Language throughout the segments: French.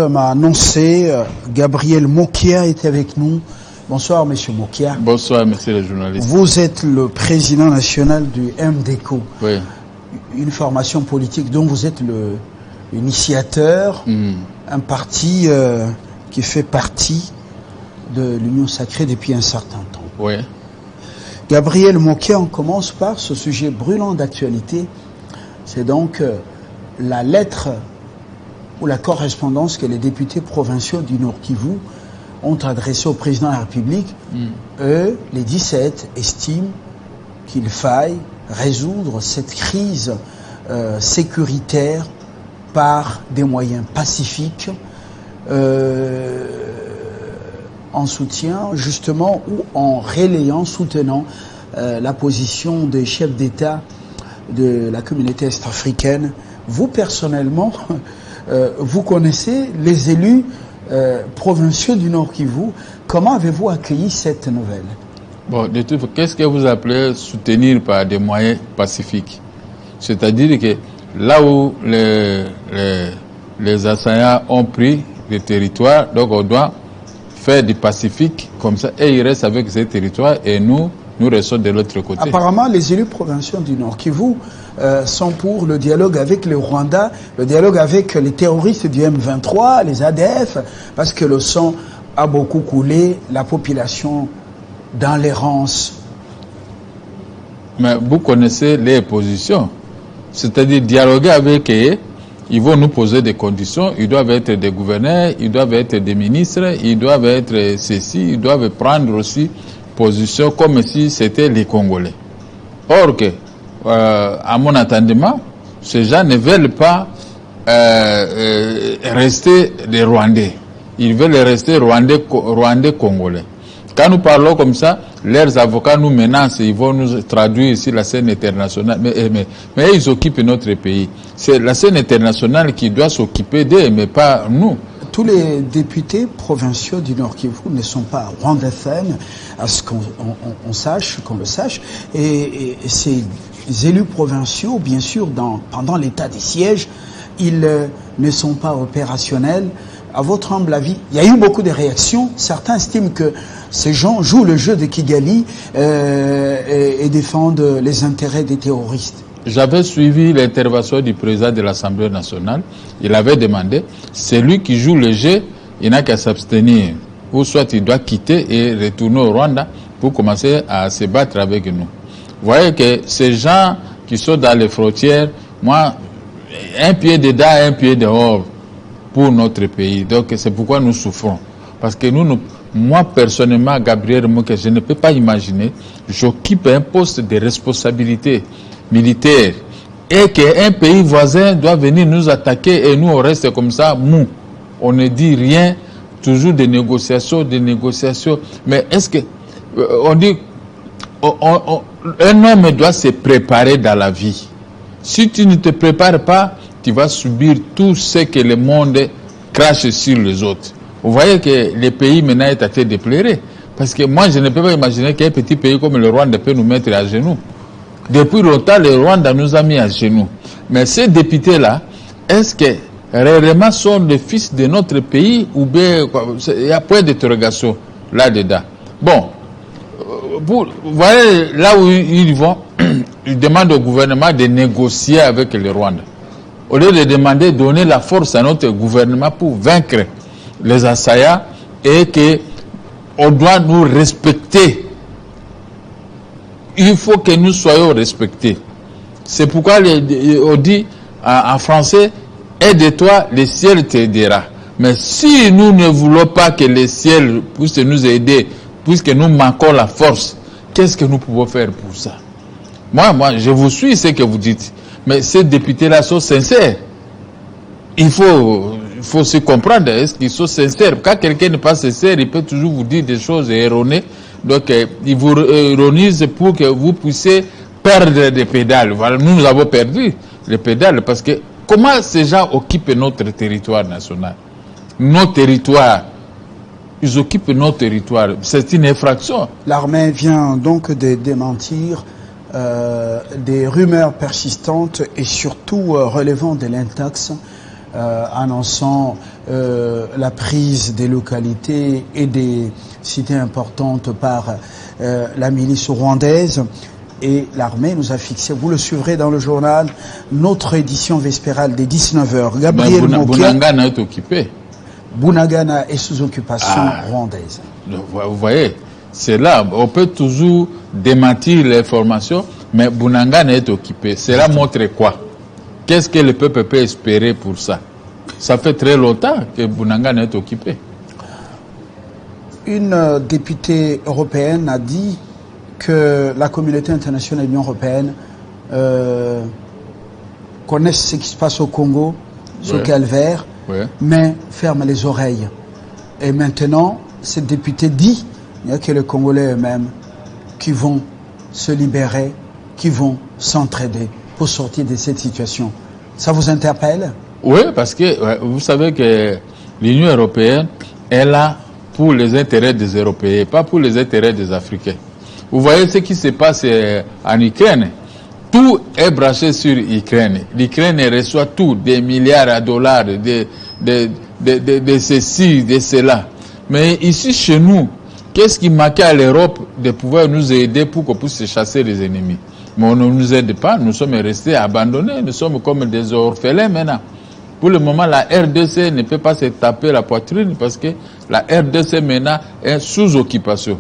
m'a annoncé, Gabriel Mokia est avec nous. Bonsoir, monsieur Mokia. Bonsoir, monsieur le journaliste. Vous êtes le président national du MDECO. Oui. Une formation politique dont vous êtes l'initiateur, un parti qui fait partie de l'Union sacrée depuis un certain temps. Oui. Gabriel Mokia, on commence par ce sujet brûlant d'actualité. C'est donc la lettre ou la correspondance que les députés provinciaux du Nord Kivu ont adressée au président de la République. Eux, les 17, estiment qu'il faille résoudre cette crise sécuritaire par des moyens pacifiques, en soutien justement ou en relayant, soutenant la position des chefs d'État de la communauté est-africaine. Vous personnellement, vous connaissez les élus provinciaux du Nord Kivu. Comment avez-vous accueilli cette nouvelle? Bon, de tout, qu'est-ce que vous appelez soutenir par des moyens pacifiques? C'est-à-dire que là où les assaillants ont pris le territoire, donc on doit faire du pacifique comme ça, et ils restent avec ces territoires, et nous restons de l'autre côté. Apparemment, les élus provinciaux du Nord Kivu sont pour le dialogue avec le Rwanda, le dialogue avec les terroristes du M23, les ADF, parce que le sang a beaucoup coulé, la population dans l'errance. Mais vous connaissez les positions, c'est-à-dire dialoguer avec eux, ils vont nous poser des conditions, ils doivent être des gouverneurs, ils doivent être des ministres, ils doivent être ceci, ils doivent prendre aussi position comme si c'était les Congolais. Or que, à mon entendement, ces gens ne veulent pas rester des Rwandais. Ils veulent rester Rwandais Congolais. Quand nous parlons comme ça, leurs avocats nous menacent, ils vont nous traduire ici la scène internationale. Mais ils occupent notre pays. C'est la scène internationale qui doit s'occuper d'eux, mais pas nous. Tous les députés provinciaux du Nord Kivu ne sont pas rwandophones, à ce qu'on sache, qu'on le sache. Et ces élus provinciaux, bien sûr, pendant l'état des sièges, ils ne sont pas opérationnels. À votre humble avis, il y a eu beaucoup de réactions. Certains estiment que ces gens jouent le jeu de Kigali et défendent les intérêts des terroristes. J'avais suivi l'intervention du président de l'Assemblée nationale. Il avait demandé, celui qui joue le jeu, il n'a qu'à s'abstenir. Ou soit il doit quitter et retourner au Rwanda pour commencer à se battre avec nous. Vous voyez que ces gens qui sont dans les frontières, moi, un pied dedans, un pied dehors pour notre pays. Donc c'est pourquoi nous souffrons. Parce que moi personnellement, Gabriel Mokia, je ne peux pas imaginer, j'occupe un poste de responsabilité militaire et qu'un pays voisin doit venir nous attaquer et nous on reste comme ça, mou. On ne dit rien, toujours des négociations. Mais est-ce que on dit un homme doit se préparer dans la vie. Si tu ne te prépares pas, tu vas subir tout ce que le monde crache sur les autres. Vous voyez que le pays maintenant est à fait déploré. Parce que moi, je ne peux pas imaginer qu'un petit pays comme le Rwanda peut nous mettre à genoux. Depuis longtemps, le Rwanda nous a mis à genoux. Mais ces députés-là, est-ce que réellement sont les fils de notre pays ou bien il y a point d'interrogation là-dedans. Bon, vous voyez là où ils vont, ils demandent au gouvernement de négocier avec le Rwanda. Au lieu de demander, donner la force à notre gouvernement pour vaincre les assaillants et qu'on doit nous respecter. Il faut que nous soyons respectés. C'est pourquoi on dit en français, aide-toi, le ciel t'aidera. Mais si nous ne voulons pas que le ciel puisse nous aider, puisque nous manquons la force, qu'est-ce que nous pouvons faire pour ça? Moi, je vous suis ce que vous dites. Mais ces députés-là sont sincères. Il faut se comprendre, est-ce qu'ils sont sincères? Quand quelqu'un n'est pas sincère, il peut toujours vous dire des choses erronées. Donc, il vous ironise pour que vous puissiez perdre des pédales. Voilà, nous avons perdu les pédales parce que comment ces gens occupent notre territoire national? Nos territoires, ils occupent nos territoires. C'est une infraction. L'armée vient donc de démentir des rumeurs persistantes et surtout relevant de l'intox, annonçant la prise des localités et des cités importantes par la milice rwandaise. Et l'armée nous a fixé, vous le suivrez dans le journal, notre édition vespérale des 19h. Gabriel Mokia. Bunagana est occupé. Bunagana est sous occupation rwandaise. Vous voyez, c'est là, on peut toujours démentir l'information, mais Bunagana est occupé. Cela montre quoi? Qu'est-ce que le peuple peut espérer pour ça? Ça fait très longtemps que Bunagana est occupé. Une députée européenne a dit que la communauté internationale et l'Union européenne connaissent ce qui se passe au Congo, ce calvaire, mais ferment les oreilles. Et maintenant, cette députée dit que les Congolais eux-mêmes qui vont se libérer, qui vont s'entraider pour sortir de cette situation. Ça vous interpelle? Oui, parce que vous savez que l'Union européenne est là pour les intérêts des Européens, pas pour les intérêts des Africains. Vous voyez ce qui se passe en Ukraine. Tout est branché sur l'Ukraine. L'Ukraine reçoit tout, des milliards de dollars, de ceci, de cela. Mais ici, chez nous, qu'est-ce qui manquait à l'Europe de pouvoir nous aider pour qu'on puisse chasser les ennemis? Mais on ne nous aide pas, nous sommes restés abandonnés, nous sommes comme des orphelins maintenant. Pour le moment, la RDC ne peut pas se taper la poitrine parce que la RDC maintenant est sous occupation.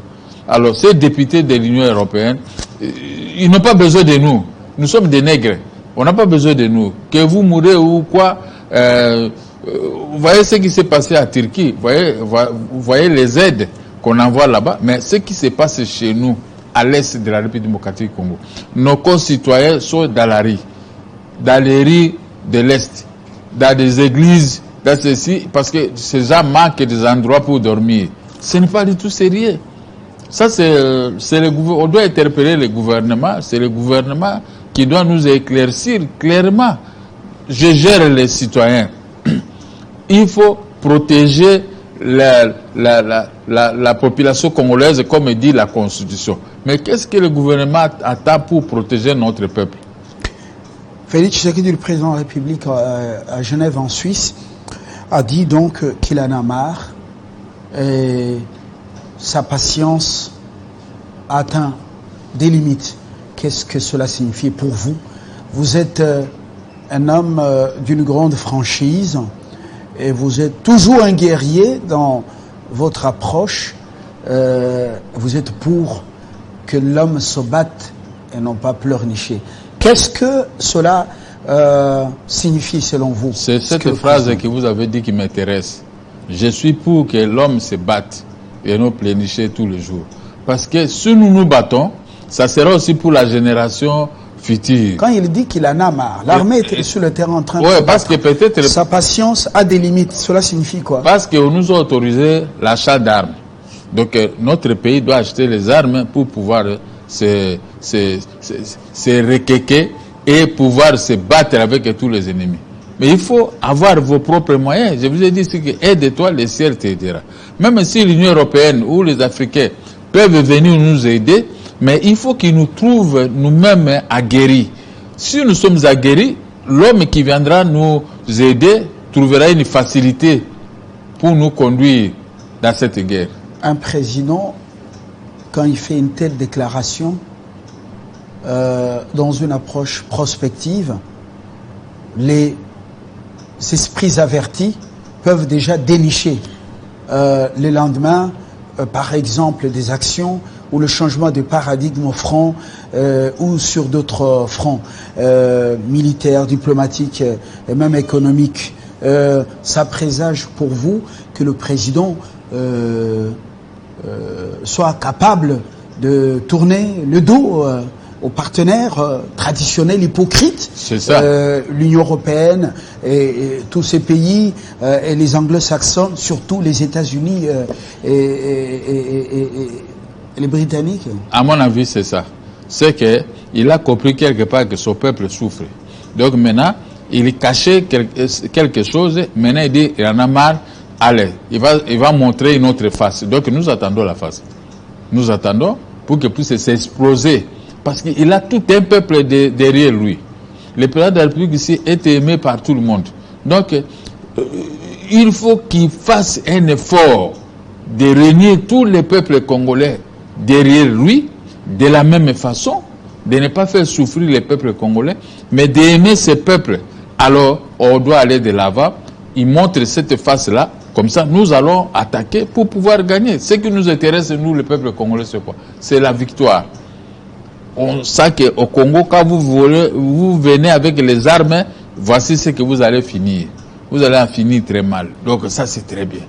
Alors, ces députés de l'Union européenne, ils n'ont pas besoin de nous. Nous sommes des nègres. On n'a pas besoin de nous. Que vous mourrez ou quoi, vous voyez ce qui s'est passé à Turquie. Vous voyez les aides qu'on envoie là-bas. Mais ce qui se passe chez nous, à l'est de la République démocratique du Congo, nos concitoyens sont dans la rue. Dans les rues de l'est. Dans des églises, dans ceci, parce que ces gens manquent des endroits pour dormir. Ce n'est pas du tout sérieux. Ça, c'est le gouvernement. On doit interpeller le gouvernement. C'est le gouvernement qui doit nous éclaircir clairement. Je gère les citoyens. Il faut protéger la population congolaise, comme dit la Constitution. Mais qu'est-ce que le gouvernement attend pour protéger notre peuple? Félix Tshisekedi, le président de la République à Genève, en Suisse, a dit donc qu'il en a marre. Et sa patience a atteint des limites. Qu'est-ce que cela signifie pour vous? Vous êtes un homme d'une grande franchise et vous êtes toujours un guerrier dans votre approche. Vous êtes pour que l'homme se batte et non pas pleurnicher. Qu'est-ce que cela signifie selon vous? C'est cette phrase que vous avez dit qui m'intéresse. Je suis pour que l'homme se batte et non pleurnicher tous les jours. Parce que si nous nous battons, ça sera aussi pour la génération future. Quand il dit qu'il en a marre, l'armée est sur le terrain en train de se parce que peut-être sa patience a des limites. Cela signifie quoi? Parce qu'on nous a autorisé l'achat d'armes. Donc notre pays doit acheter les armes pour pouvoir se requéquer et pouvoir se battre avec tous les ennemis. Mais il faut avoir vos propres moyens. Je vous ai dit que aide-toi, le ciel t'aidera. Même si l'Union européenne ou les Africains peuvent venir nous aider, mais il faut qu'ils nous trouvent nous-mêmes aguerris. Si nous sommes aguerris, l'homme qui viendra nous aider trouvera une facilité pour nous conduire dans cette guerre. Un président, quand il fait une telle déclaration, dans une approche prospective, les esprits avertis peuvent déjà dénicher le lendemain, par exemple, des actions ou le changement de paradigme au front ou sur d'autres fronts militaires, diplomatiques et même économiques. Ça présage pour vous que le président soit capable de tourner le dos aux partenaires traditionnels hypocrites, l'Union européenne et tous ces pays et les anglo-saxons, surtout les États-Unis et les Britanniques. À mon avis, c'est ça. C'est qu'il a compris quelque part que son peuple souffre. Donc maintenant, il cachait quelque chose. Maintenant, il dit, il en a marre. Allez, il va montrer une autre face. Donc nous attendons la face. Nous attendons pour qu'il puisse s'exploser. Parce qu'il a tout un peuple derrière lui. Le président de la République ici est aimé par tout le monde. Donc, il faut qu'il fasse un effort de réunir tous les peuples congolais derrière lui, de la même façon, de ne pas faire souffrir les peuples congolais, mais d'aimer ces peuples. Alors, on doit aller de l'avant. Il montre cette face-là. Comme ça, nous allons attaquer pour pouvoir gagner. Ce qui nous intéresse, nous, le peuple congolais, c'est quoi? C'est la victoire. On sait qu'au Congo, quand vous venez avec les armes, voici ce que vous allez finir. Vous allez en finir très mal. Donc ça, c'est très bien.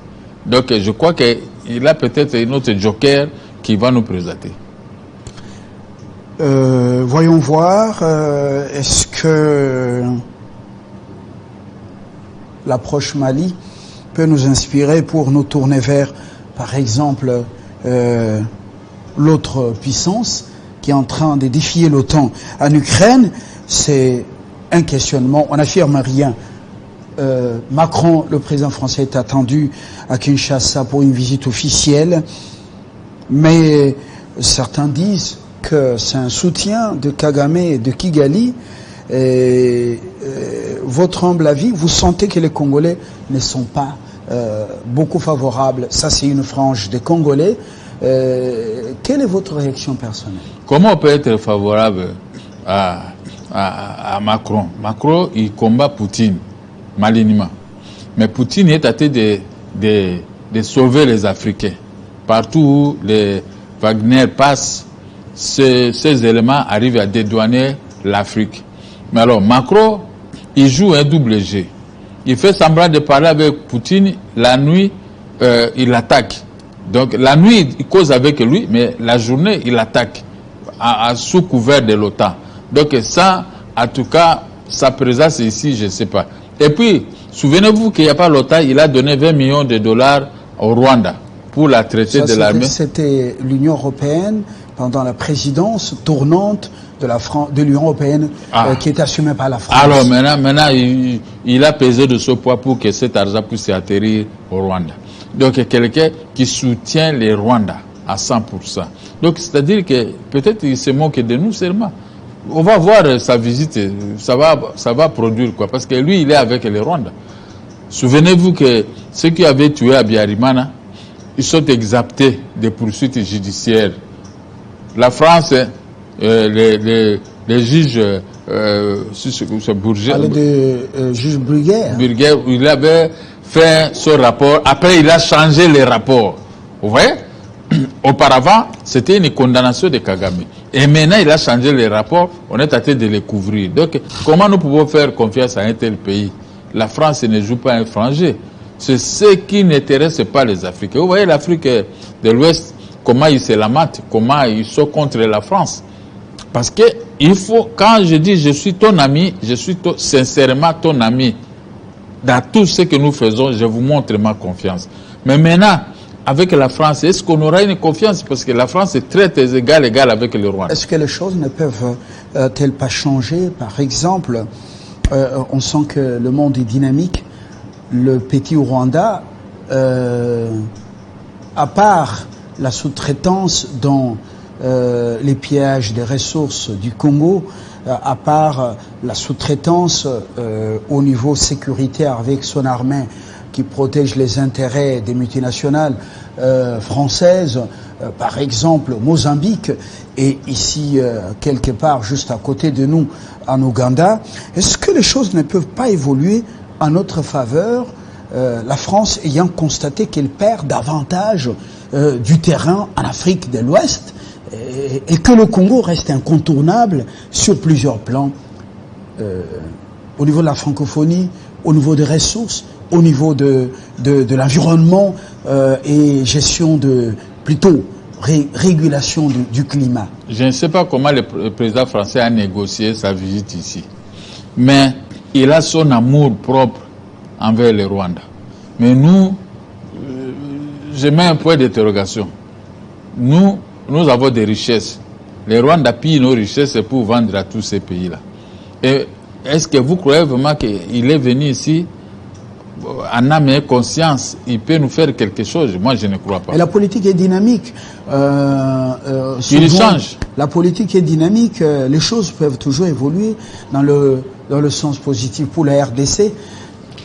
Donc je crois qu'il a peut-être un autre joker qui va nous présenter. Voyons voir, est-ce que l'approche Mali peut nous inspirer pour nous tourner vers, par exemple, l'autre puissance qui est en train de défier l'OTAN en Ukraine? C'est un questionnement, on n'affirme rien. Macron, le président français, est attendu à Kinshasa pour une visite officielle, mais certains disent que c'est un soutien de Kagame et de Kigali. Votre humble avis, vous sentez que les Congolais ne sont pas beaucoup favorables? Ça, c'est une frange des Congolais. Quelle est votre réaction personnelle? Comment on peut être favorable à Macron? Macron, il combat Poutine, malignement. Mais Poutine est tenté de sauver les Africains. Partout où les Wagner passent, ces éléments arrivent à dédouaner l'Afrique. Mais alors, Macron, il joue un double jeu. Il fait semblant de parler avec Poutine, la nuit, il attaque. Donc, la nuit, il cause avec lui, mais la journée, il attaque sous couvert de l'OTAN. Donc, ça, en tout cas, sa présence ici, je ne sais pas. Et puis, souvenez-vous qu'il n'y a pas l'OTAN, il a donné 20 millions de dollars au Rwanda pour la traiter de l'armée. C'était l'Union européenne pendant la présidence tournante de l'Union européenne qui est assumée par la France. Alors maintenant il a pesé de ce poids pour que cet argent puisse atterrir au Rwanda. Donc quelqu'un qui soutient les Rwandais à 100%. Donc c'est-à-dire que peut-être il se moque de nous seulement. On va voir sa visite, ça va produire quoi, parce que lui il est avec les Rwandais. Souvenez-vous que ceux qui avaient tué Habyarimana, ils sont exemptés de poursuites judiciaires. La France, les juges, Bourget, juge Bruguière, il avait fait ce rapport. Après, il a changé les rapports. Vous voyez? Auparavant, c'était une condamnation de Kagame. Et maintenant, il a changé les rapports. On est tenté de les couvrir. Donc, comment nous pouvons faire confiance à un tel pays? La France ne joue pas un franc jeu. C'est ce qui n'intéresse pas les Africains. Vous voyez l'Afrique de l'Ouest, comment ils se lamentent, comment ils sont contre la France. Parce que il faut, quand je dis je suis ton ami, je suis sincèrement ton ami. Dans tout ce que nous faisons, je vous montre ma confiance. Mais maintenant, avec la France, est-ce qu'on aura une confiance? Parce que la France est très égal avec le Rwanda. Est-ce que les choses ne peuvent-elles pas changer? Par exemple, on sent que le monde est dynamique. Le petit Rwanda, à part la sous-traitance dans les pillages des ressources du Congo, à part la sous-traitance au niveau sécuritaire avec son armée qui protège les intérêts des multinationales françaises, par exemple Mozambique, et ici quelque part juste à côté de nous en Ouganda, est-ce que les choses ne peuvent pas évoluer en notre faveur, la France ayant constaté qu'elle perd davantage du terrain en Afrique de l'Ouest et que le Congo reste incontournable sur plusieurs plans, au niveau de la francophonie, au niveau des ressources, au niveau de l'environnement et gestion plutôt régulation du climat. Je ne sais pas comment le président français a négocié sa visite ici, mais il a son amour propre envers le Rwanda. Mais nous, je mets un point d'interrogation. Nous avons des richesses. Les Rwandais pillent nos richesses pour vendre à tous ces pays-là. Et est-ce que vous croyez vraiment qu'il est venu ici en âme et conscience, il peut nous faire quelque chose? Moi, je ne crois pas. Et la politique est dynamique. Il change. La politique est dynamique. Les choses peuvent toujours évoluer dans le sens positif. Pour la RDC,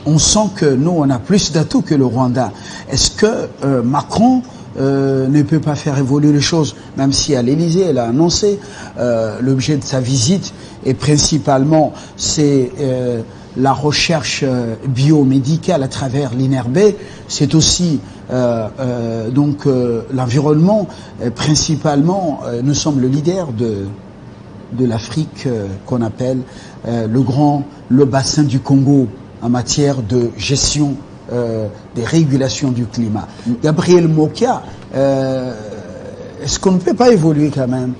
on sent que nous, on a plus d'atouts que le Rwanda. Est-ce que Macron ne peut pas faire évoluer les choses, même si à l'Élysée, elle a annoncé l'objet de sa visite, et principalement, c'est la recherche biomédicale à travers l'INRB, c'est aussi donc l'environnement, principalement, nous sommes le leader de l'Afrique qu'on appelle le bassin du Congo en matière de gestion des régulations du climat. Gabriel Mokia, est-ce qu'on ne peut pas évoluer quand même?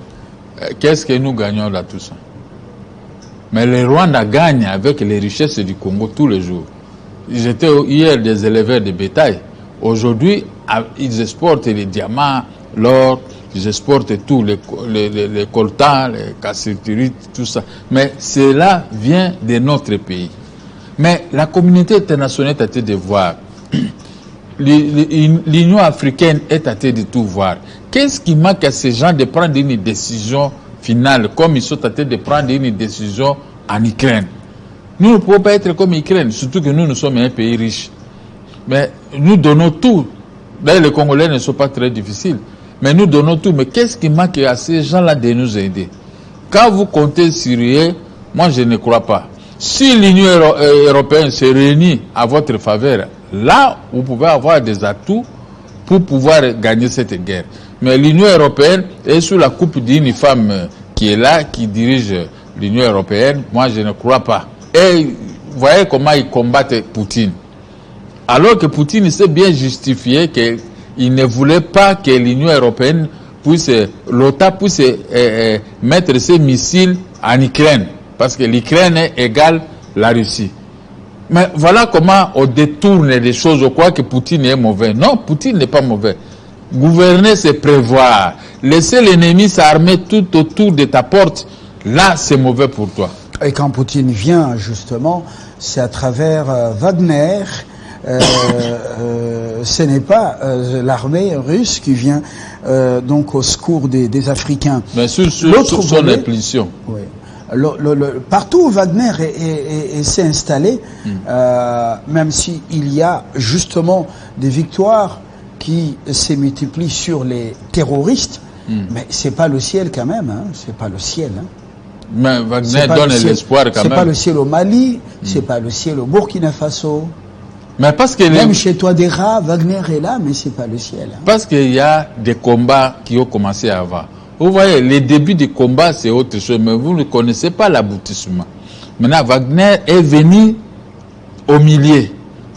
Qu'est-ce que nous gagnons là tout ça? Mais le Rwanda gagne avec les richesses du Congo tous les jours. J'étais hier des éleveurs de bétail. Aujourd'hui, ils exportent les diamants, l'or, ils exportent tout, les coltans, les cassitérites, tout ça. Mais cela vient de notre pays. Mais la communauté internationale est à de voir. L'Union africaine est à de tout voir. Qu'est-ce qui manque à ces gens de prendre une décision finale, comme ils sont à de prendre une décision en Ukraine? Nous ne pouvons pas être comme l'Ukraine, surtout que nous sommes un pays riche. Mais nous donnons tout. D'ailleurs, les Congolais ne sont pas très difficiles. Mais nous donnons tout. Mais qu'est-ce qui manque à ces gens-là de nous aider? Quand vous comptez sur eux, moi je ne crois pas. Si l'Union européenne se réunit à votre faveur, là, vous pouvez avoir des atouts pour pouvoir gagner cette guerre. Mais l'Union européenne est sous la coupe d'une femme qui est là, qui dirige l'Union européenne. Moi, je ne crois pas. Et vous voyez comment ils combattent Poutine. Alors que Poutine s'est bien justifié qu'il ne voulait pas que l'Union européenne puisse, l'OTAN puisse mettre ses missiles en Ukraine. Parce que l'Ukraine égale la Russie. Mais voilà comment on détourne les choses. On croit que Poutine est mauvais. Non, Poutine n'est pas mauvais. Gouverner, c'est prévoir. Laisser l'ennemi s'armer tout autour de ta porte, là, c'est mauvais pour toi. Et quand Poutine vient, justement, c'est à travers Wagner. Ce n'est pas l'armée russe qui vient donc au secours des Africains. Mais sur son impulsion. Oui. Partout où Wagner s'est installé, même s'il y a justement des victoires qui se multiplient sur les terroristes, mais c'est pas le ciel quand même, hein, c'est pas le ciel. Hein. Mais Wagner donne l'espoir quand même. C'est pas le ciel au Mali, c'est pas le ciel au Burkina Faso. Mais parce que même chez toi des rats, Wagner est là, mais c'est pas le ciel. Hein. Parce qu'il y a des combats qui ont commencé avant. Vous voyez, les débuts du combat, c'est autre chose, mais vous ne connaissez pas l'aboutissement. Maintenant, Wagner est venu au milieu.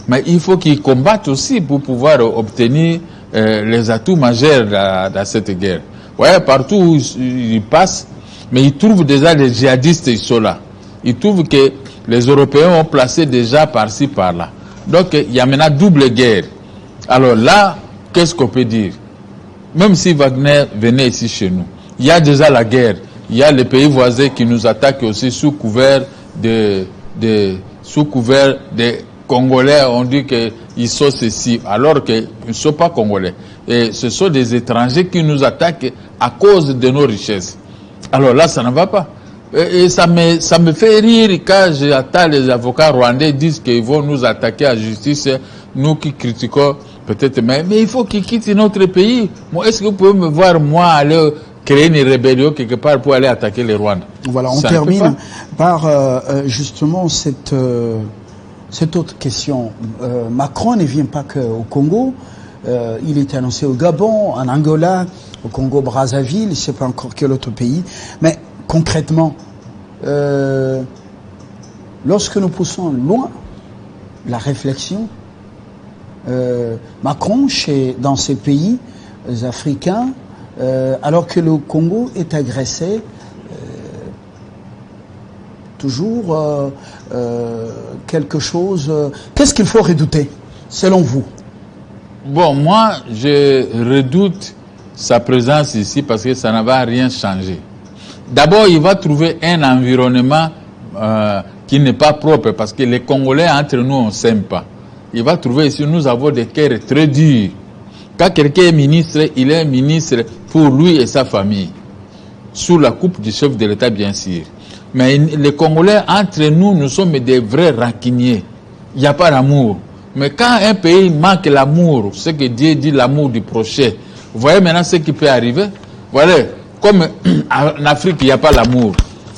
Mais il faut qu'il combatte aussi pour pouvoir obtenir les atouts majeurs dans cette guerre. Vous voyez, partout où il passe, mais il trouve déjà les djihadistes, ils sont là. Il trouve que les Européens ont placé déjà par-ci, par-là. Donc, il y a maintenant double guerre. Alors là, qu'est-ce qu'on peut dire? Même si Wagner venait ici chez nous, il y a déjà la guerre. Il y a les pays voisins qui nous attaquent aussi sous couvert des Congolais. On dit qu'ils sont ceci, alors qu'ils ne sont pas Congolais. Et ce sont des étrangers qui nous attaquent à cause de nos richesses. Alors là, ça ne va pas. Et ça me fait rire quand j'entends les avocats rwandais disent qu'ils vont nous attaquer à la justice, nous qui critiquons peut-être, mais il faut qu'ils quittent notre pays. Est-ce que vous pouvez me voir, moi, aller créer une rébellion quelque part pour aller attaquer les Rwandais? Voilà, on termine par justement cette autre question. Macron ne vient pas qu'au Congo, il est annoncé au Gabon, en Angola, au Congo-Brazzaville, je ne sais pas encore quel autre pays, mais concrètement, lorsque nous poussons loin la réflexion, Macron, dans ces pays africains, alors que le Congo est agressé, toujours quelque chose... Qu'est-ce qu'il faut redouter, selon vous? Bon, moi, je redoute sa présence ici parce que ça ne va rien changer. D'abord, il va trouver un environnement qui n'est pas propre parce que les Congolais, entre nous, on ne s'aime pas. Il va trouver ici, nous avons des cœurs très durs. Quand quelqu'un est ministre, il est ministre pour lui et sa famille. Sous la coupe du chef de l'État, bien sûr. Mais les Congolais, entre nous, nous sommes des vrais rancuniers. il n'y a pas d'amour. Mais quand un pays manque l'amour, ce que Dieu dit, l'amour du prochain, vous voyez maintenant ce qui peut arriver. Voilà, comme en Afrique, il n'y a pas l'amour.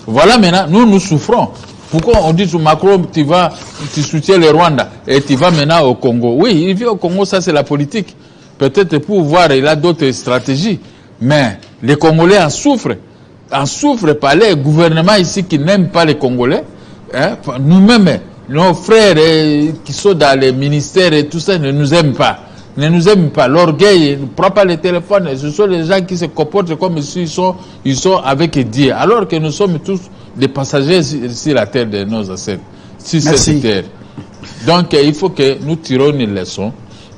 Voilà maintenant, nous souffrons. Pourquoi on dit sur Macron, tu soutiens le Rwanda et tu vas maintenant au Congo? Oui, il vit au Congo, ça c'est la politique. Peut-être pour voir, il a d'autres stratégies. Mais les Congolais en souffrent. En souffrent par les gouvernements ici qui n'aiment pas les Congolais. Hein? Nous-mêmes, nos frères qui sont dans les ministères et tout ça ne nous aiment pas. Ne nous aiment pas. L'orgueil ne prend pas les téléphones. Ce sont les gens qui se comportent comme s'ils sont avec Dieu. Alors que nous sommes tous des passagers sur la terre de nos ancêtres. Sur cette terre. Donc il faut que nous tirons une leçon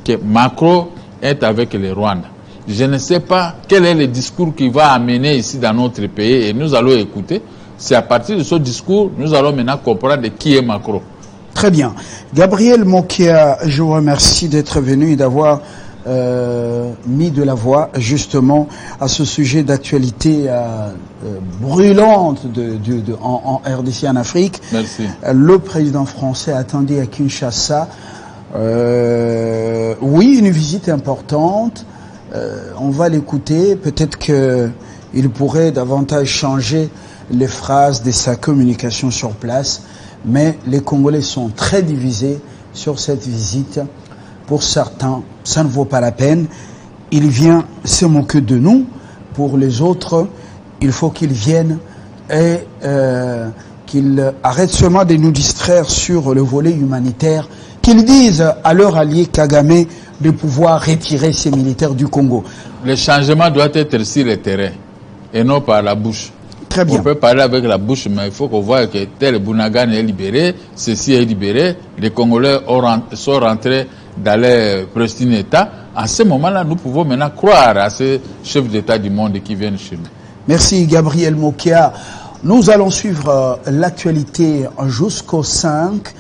que Macron est avec les Rwandais. Je ne sais pas quel est le discours qui va amener ici dans notre pays et nous allons écouter. C'est à partir de ce discours, nous allons maintenant comprendre qui est Macron. Très bien. Gabriel Mokia, je vous remercie d'être venu et d'avoir mis de la voix justement à ce sujet d'actualité brûlante en RDC, en Afrique. Merci. Le président français attendait à Kinshasa. Oui, une visite importante. On va l'écouter. Peut-être qu'il pourrait davantage changer les phrases de sa communication sur place. Mais les Congolais sont très divisés sur cette visite. Pour certains, ça ne vaut pas la peine. Il vient se moquer de nous. Pour les autres, il faut qu'ils viennent et qu'ils arrêtent seulement de nous distraire sur le volet humanitaire, qu'ils disent à leur allié Kagame de pouvoir retirer ses militaires du Congo. Le changement doit être sur le terrain et non par la bouche. Très bien. On peut parler avec la bouche, mais il faut qu'on voit que tel Bounagan est libéré, ceci est libéré, les Congolais sont rentrés dans leur pristine État. À ce moment-là, nous pouvons maintenant croire à ces chefs d'État du monde qui viennent chez nous. Merci Gabriel Mokia. Nous allons suivre l'actualité jusqu'au 5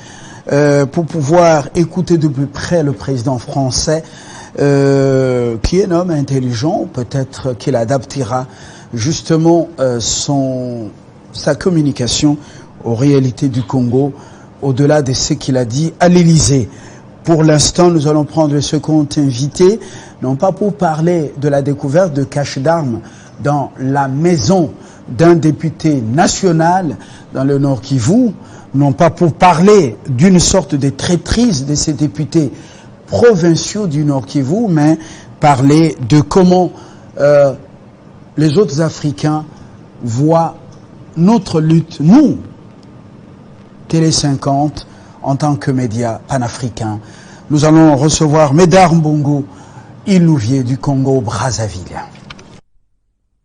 pour pouvoir écouter de plus près le président français qui est un homme intelligent, peut-être qu'il adaptera justement sa communication aux réalités du Congo, au-delà de ce qu'il a dit à l'Élysée. Pour l'instant, nous allons prendre le second invité, non pas pour parler de la découverte de caches d'armes dans la maison d'un député national dans le Nord Kivu, non pas pour parler d'une sorte de traîtrise de ces députés provinciaux du Nord Kivu, mais parler de comment les autres Africains voient notre lutte, nous, Télé 50, en tant que média panafricain. Nous allons recevoir Médard Mbongo, Ilouvier du Congo-Brazzaville.